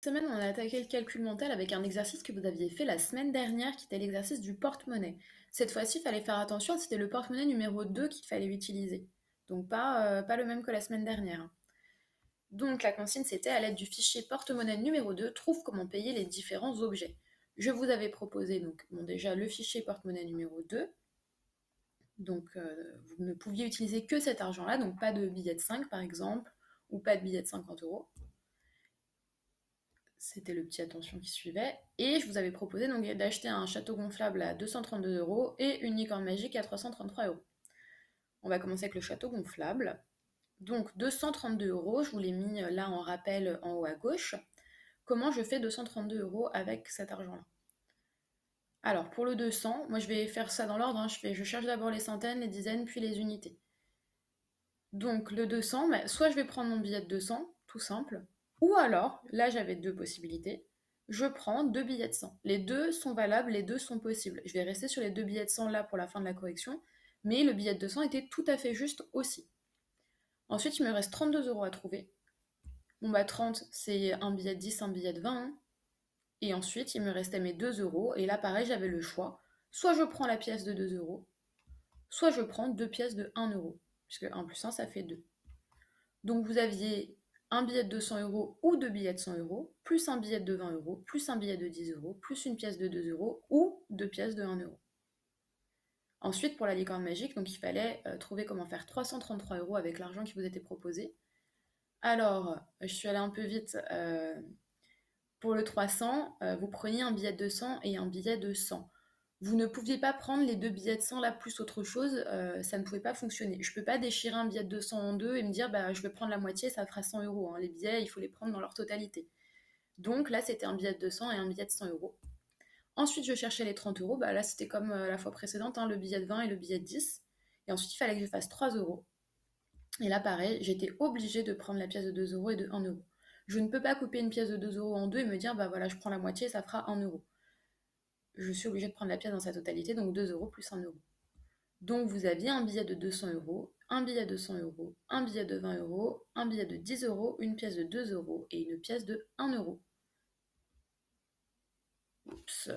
Semaine, on a attaqué le calcul mental avec un exercice que vous aviez fait la semaine dernière, qui était l'exercice du porte-monnaie. Cette fois-ci, il fallait faire attention, c'était le porte-monnaie numéro 2 qu'il fallait utiliser. Donc pas le même que la semaine dernière, hein. Donc la consigne, c'était à l'aide du fichier porte-monnaie numéro 2, trouve comment payer les différents objets. Je vous avais proposé donc déjà le fichier porte-monnaie numéro 2. Donc vous ne pouviez utiliser que cet argent-là, donc pas de billets de 5 par exemple, ou pas de billets de 50 euros. C'était le petit attention qui suivait. Et je vous avais proposé donc d'acheter un château gonflable à 232 euros et une licorne magique à 333 euros. On va commencer avec le château gonflable. Donc 232 euros, je vous l'ai mis là en rappel en haut à gauche. Comment je fais 232 euros avec cet argent-là? Alors pour le 200, moi je vais faire ça dans l'ordre, hein. Je cherche d'abord les centaines, les dizaines, puis les unités. Donc le 200, soit je vais prendre mon billet de 200, tout simple, ou alors, là j'avais deux possibilités, je prends deux billets de 100. Les deux sont valables, les deux sont possibles. Je vais rester sur les deux billets de 100 là pour la fin de la correction, mais le billet de 200 était tout à fait juste aussi. Ensuite, il me reste 32 euros à trouver. Bon 30, c'est un billet de 10, un billet de 20, hein. Et ensuite, il me restait mes 2 euros, et là pareil, j'avais le choix. Soit je prends la pièce de 2 euros, soit je prends deux pièces de 1 euro, puisque 1 plus 1, ça fait 2. Donc vous aviez un billet de 200 euros ou deux billets de 100 euros, plus un billet de 20 euros, plus un billet de 10 euros, plus une pièce de 2 euros ou deux pièces de 1 euro. Ensuite, pour la licorne magique, donc il fallait trouver comment faire 333 euros avec l'argent qui vous était proposé. Alors, je suis allée un peu vite. Pour le 300, vous preniez un billet de 200 et un billet de 100. Vous ne pouviez pas prendre les deux billets de 100 là plus autre chose, ça ne pouvait pas fonctionner. Je ne peux pas déchirer un billet de 200 en deux et me dire bah, je vais prendre la moitié, ça fera 100 euros, hein. Les billets, il faut les prendre dans leur totalité. Donc là, c'était un billet de 200 et un billet de 100 euros. Ensuite, je cherchais les 30 euros. Bah, là, c'était comme la fois précédente, hein, le billet de 20 et le billet de 10. Et ensuite, il fallait que je fasse 3 euros. Et là, pareil, j'étais obligée de prendre la pièce de 2 euros et de 1 euro. Je ne peux pas couper une pièce de 2 euros en deux et me dire bah voilà, je prends la moitié, ça fera 1 euro. Je suis obligée de prendre la pièce dans sa totalité, donc 2 euros plus 1 euro. Donc vous aviez un billet de 200 euros, un billet de 100 euros, un billet de 20 euros, un billet de 10 euros, une pièce de 2 euros et une pièce de 1 euro. Oups.